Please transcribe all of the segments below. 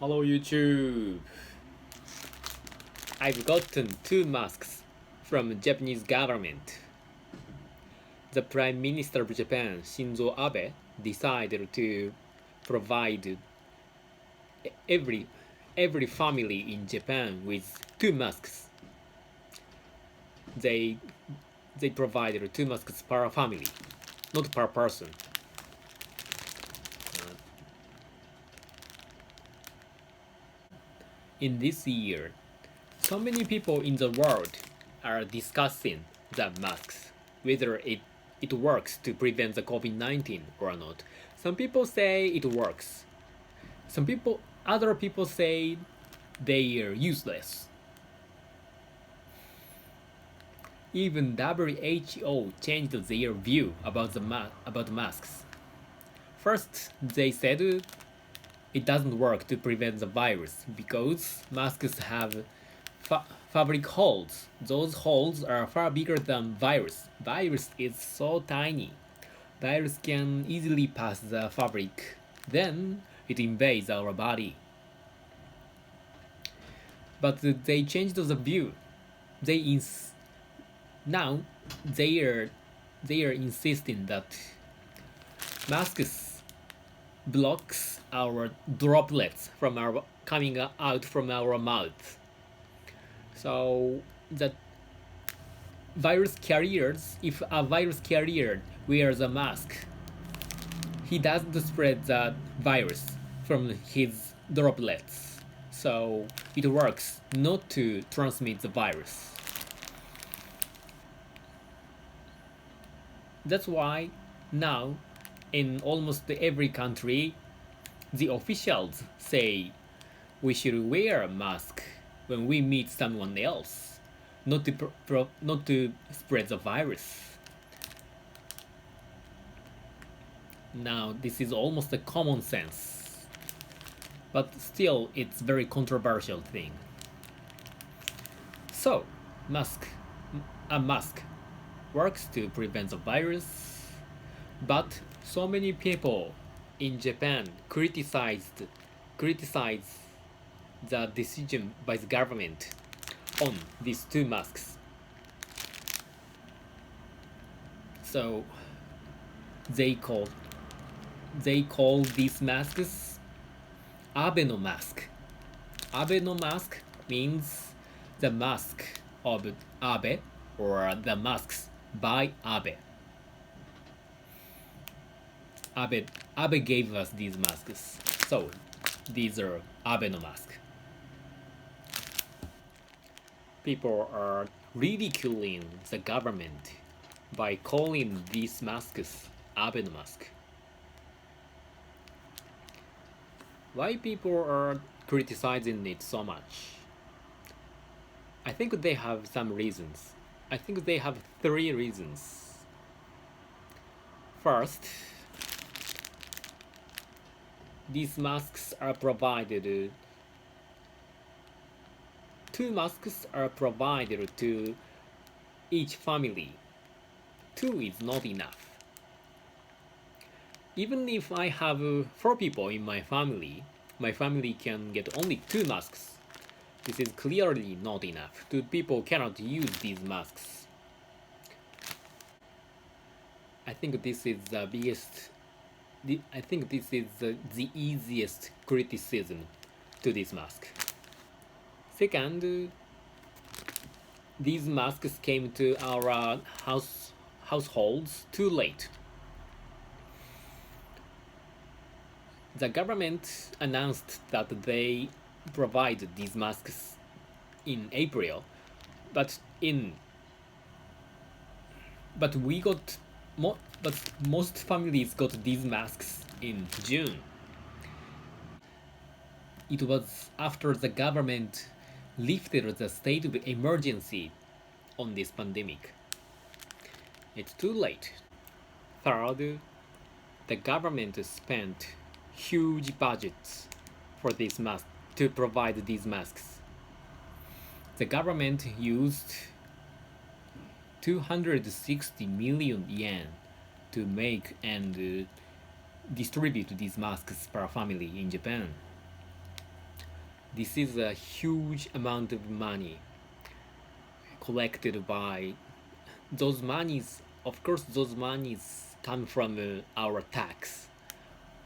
Hello YouTube! I've gotten two masks from the Japanese government. The Prime Minister of Japan, Shinzo Abe, decided to provide every family in Japan with two masks. They provided two masks per family, not per person. In this year, so many people in the world are discussing the masks, whether it works to prevent the COVID-19 or not. Some people say it works. Other people say they are useless. Even WHO changed their view about masks. First, they said it doesn't work to prevent the virus because masks have fabric holes. Those holes are far bigger than virus. Virus is so tiny. Virus can easily pass the fabric. Then it invades our body. But they changed the view. Now they are insisting that masks blocks our droplets from our coming out from our mouth. So that virus carriers, if a virus carrier wears a mask, he doesn't spread the virus from his droplets. So it works not to transmit the virus. That's why now in almost every country, the officials say we should wear a mask when we meet someone else, not to spread the virus. Now this is almost a common sense, but still it's very controversial thing. So, a mask works to prevent the virus, but so many people in Japan criticize the decision by the government on these two masks. So they call these masks Abe mask. Abe mask means the mask of Abe or the masks by Abe. Abe gave us these masks, so these are Abe masks. People are ridiculing the government by calling these masks Abe mask. Why people are criticizing it so much? I think they have some reasons. I think they have three reasons. First, these masks are provided. Two masks are provided to each family. Two is not enough. Even if I have 4 people in my family can get only 2 masks. This is clearly not enough. 2 people cannot use these masks. I think this is the biggest. I think this is the easiest criticism to this mask. Second, these masks came to our households too late. The government announced that they provide these masks in April, but most families got these masks in June. It was after the government lifted the state of emergency on this pandemic. It's too late. Third, the government spent huge budgets for these masks to provide these masks. The government used 260 million yen to make and distribute these masks per family in Japan. This is a huge amount of money collected by those monies. Of course, those monies come from our tax.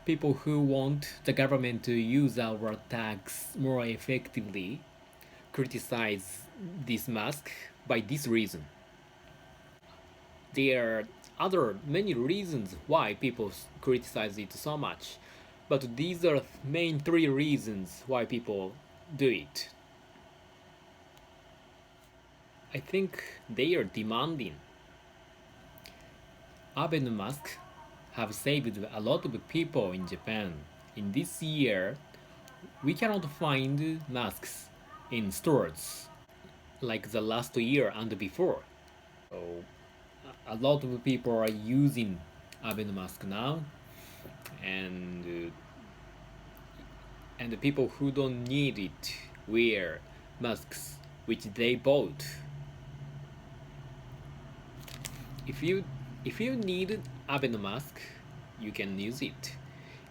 People who want the government to use our tax more effectively criticize this mask by this reason. There are other many reasons why people criticize it so much, but these are main three reasons why people do it. I think they are demanding. Abe masks have saved a lot of people in Japan. In this year, we cannot find masks in stores like the last year and before. So a lot of people are using Abe mask now, and the people who don't need it wear masks which they bought. If you need Abe mask, you can use it.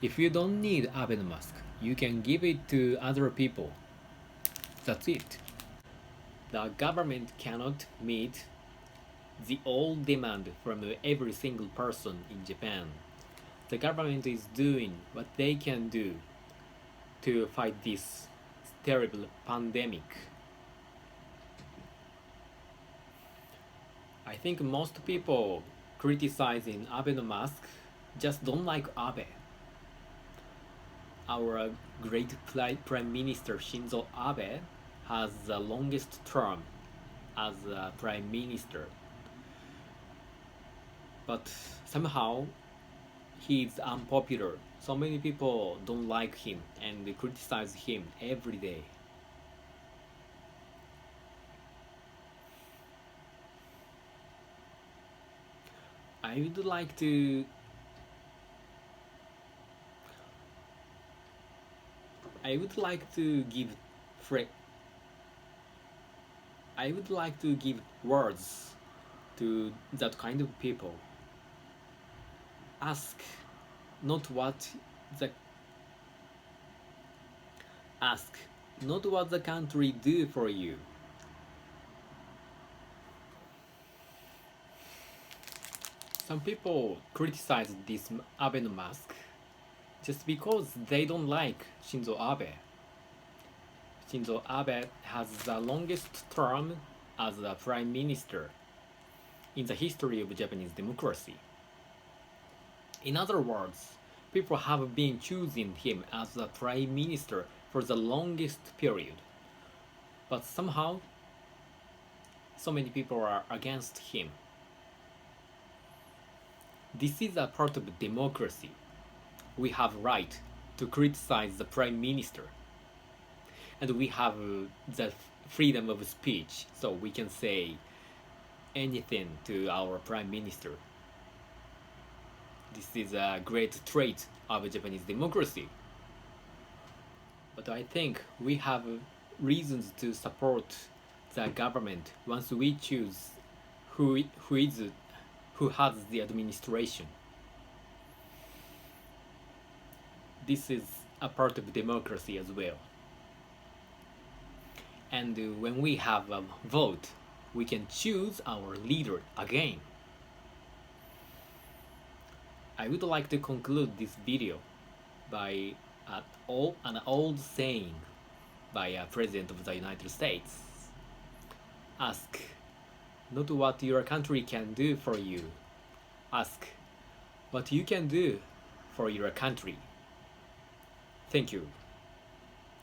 If you don't need Abe mask, you can give it to other people. That's it. The government cannot meet the old demand from every single person in Japan. The government is doing what they can do to fight this terrible pandemic. I think most people criticizing Abe mask just don't like Abe. Our great Prime Minister Shinzo Abe has the longest term as a Prime Minister. But somehow he is unpopular. So many people don't like him and they criticize him every day. I would like to I would like to give fre- I would like to give words to that kind of people. Ask not what the ask not what the country do for you. Some people criticize this Abe mask just because they don't like Shinzo Abe. Shinzo Abe has the longest term as a prime minister in the history of Japanese democracy. In other words, people have been choosing him as a prime minister for the longest period. But somehow, so many people are against him. This is a part of democracy. We have right to criticize the prime minister. And we have the freedom of speech, so we can say anything to our prime minister. This is a great trait of Japanese democracy. But I think we have reasons to support the government once we choose who has the administration. This is a part of democracy as well. And when we have a vote, we can choose our leader again. I would like to conclude this video by an old saying by a president of the United States. Ask not what your country can do for you. Ask what you can do for your country. Thank you.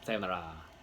さよなら。